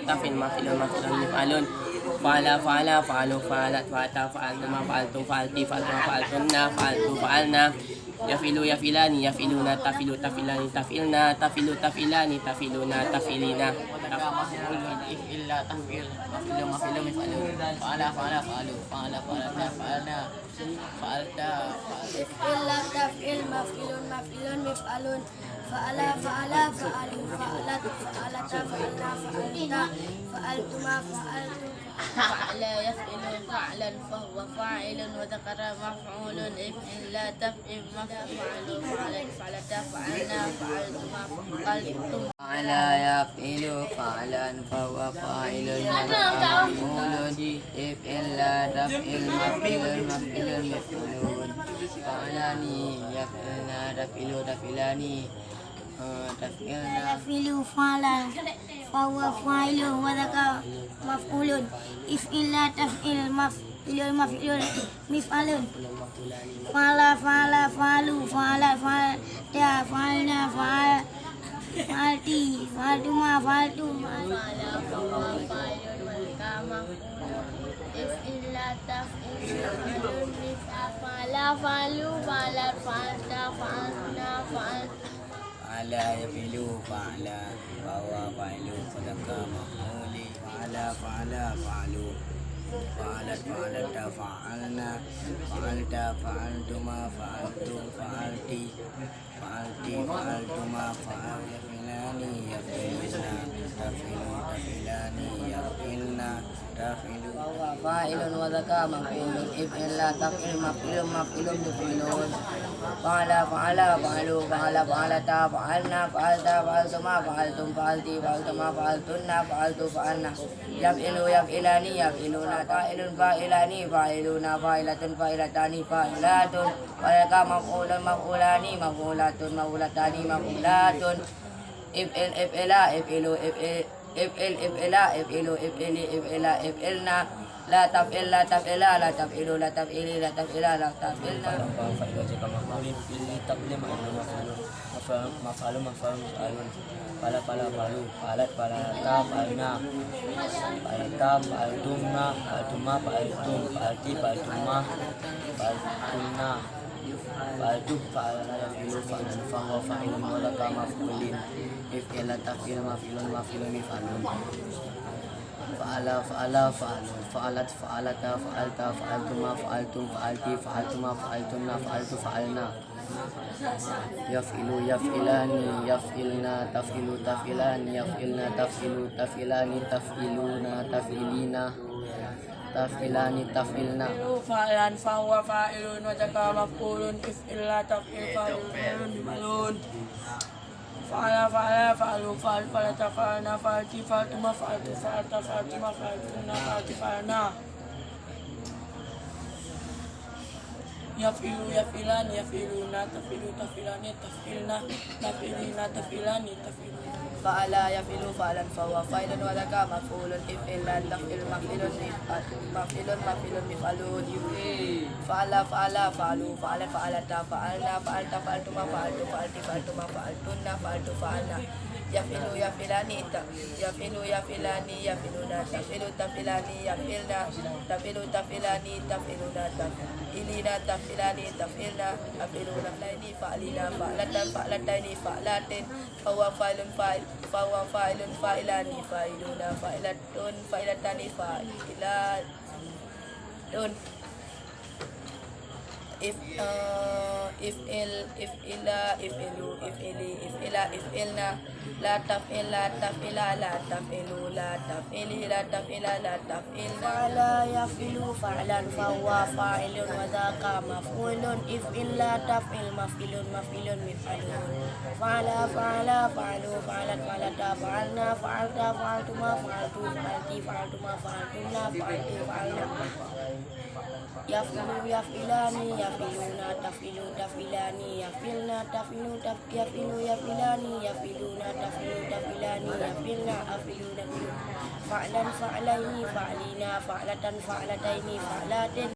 taf'il maf'ilun maf'ilun mif'alun fa'ala fa'ala fa'alu fa'alat fa'ata fa'altuma fa'altum fa'alti fa'altuma fa'altunna fa'altu fa'alna yafilu yafilani yafiluna tafilu tafilani tafilna tafilu tafilani tafiluna tafilina illa taf'il maf'ilun maf'ilun mif'alun fa'ala fa'ala fa'alu fa'ala fa'alata fa'alna fa'alta illa taf'il maf'ilun maf'ilun mif'alun fa'ala fa'ala fa'alu fa'alat fa'alata fa'alna fa'alta fa'altuma fa'altu فعل يفعل فعلا فهو فاعل وذكر مفعول إلا تفعل مفعول فعلت فعلت فعلنا فعلتما فعلتم فعل يفعل فعلا فهو فاعل مفعول إلا تفعل مفعول مفعول مفعول فعلاني يفعلنا تفعل تفعلاني تفعلنا يفعل فعلا فهو فاعل وذكر مفعول إفعل تفعل مفعول مفعول مفعل فعل فعل فعلوا فعل فعلت فعلنا فعلتي فعلتما فعلتم فعل فهو فاعل وذكر مفعول إلا تفعل مفعول فعل فعلوا فعلت فعلت فعلنا فعلت فعلا يفعل فعلا فهو فاعل وذكر مفعول فعلا فعلا فعلوا فعلت فعلت فعلنا فعلت فعلتما فعلتم فعلتي فعلتي فعلتما فعل يفعلان يفعلنا تفعلون تفعلان يفعلنا تفعلون فهو فاعل وذكر مفعول إلا تفعل مفعول مفعول مفعلون فعل فعل فعلوا فعل فعلتا فعلنا فعلتا فعلتما فعلتم فعلتي فعلتما فعلتن فعلت فعلنا يفعل يفعلان يفعلون فاعل فاعلان فاعلون فاعلة فاعلتان فاعلات فلك مفعول مفعولان مفعولات مفعولتان مفعولات افعل افعلا افعلوا افعل افعلا افعلوا افعلي افعلا افعلنا لا تفعل لا تفعلا لا تفعلوا لا تفعلي لا تفعلا لا تفعلنا maf'alun maf'alun maf'alun fala fala falu falat falata falna falata faltumna faltuma faltum falti faltuma faltunna faltu fa'alna yafilu fa'alan fahuwa fa'ilun wa laka maf'ulin if'ila taf'il maf'ilun maf'ilun mif'alun fa'ala fa'ala fa'alu fa'alat fa'alata fa'alta fa'altuma fa'altum fa'alti fa'altuma fa'altunna fa'altu fa'alna yaf'ilu yaf'ilani yaf'ilna taf'ilu taf'ilani yaf'ilna taf'ilu taf'ilani taf'iluna taf'ilina taf'ilani taf'ilna fa'lan fahuwa fa'ilun wa dzakara maf'ulun if'ila taf'il fa'ilun maf'ulun fa'ala fa'ala fa'alu fa'al falata fa'alna fa'alti fa'altuma fa'altu fa'alta fa'altuma fa'altunna fa'alti fa'alna yafilu yafilani yafiluna tafilu tafilani tafilna tafilina tafilani tafiluna fa'ala yafilu fa'lan fahuwa fa'ilun wa dzakara maf'ulun if'ila taf'il maf'ilun maf'ilun maf'ilun mif'alun fa'ala fa'ala fa'alu fa'ala fa'alata fa'alna fa'alta fa'altuma fa'altu fa'alti fa'altuma fa'altunna fa'altu fa'alna yafilu yafilani yafilu yafilani yafiluna tafilu tafilani yafilna tafilu tafilani tafiluna tafilina tafilani tafilna tafiluna fa'ilini fa'alina fa'latan fa'lataini fa'latin fahuwa fa'ilun fahuwa fa'ilun fa'ilani fa'iluna fa'ilatun fa'ilatani fa'ilatun if'ila if'ilu if'ili if'ila if'ilna la taf'il la taf'ila la taf'ilu la taf'ili la taf'ila la taf'ilna fa'ala yaf'ilu fa'lan fahuwa fa'ilun wa dzakara maf'ulun if'ila taf'il maf'ilun maf'ilun mif'alun fa'ala fa'ala fa'alu fa'alat fa'alata fa'alna fa'alta fa'altuma fa'altu fa'alti fa'altuma fa'altunna fa'alti fa'alna yafilu yafilani yafiluna tafilu tafilani yafilna tafilu yafilu yafilani yafiluna tafilu tafilani yafilna afilu nafilu fa'lan fa'laini fa'lina fa'latan fa'lataini fa'latin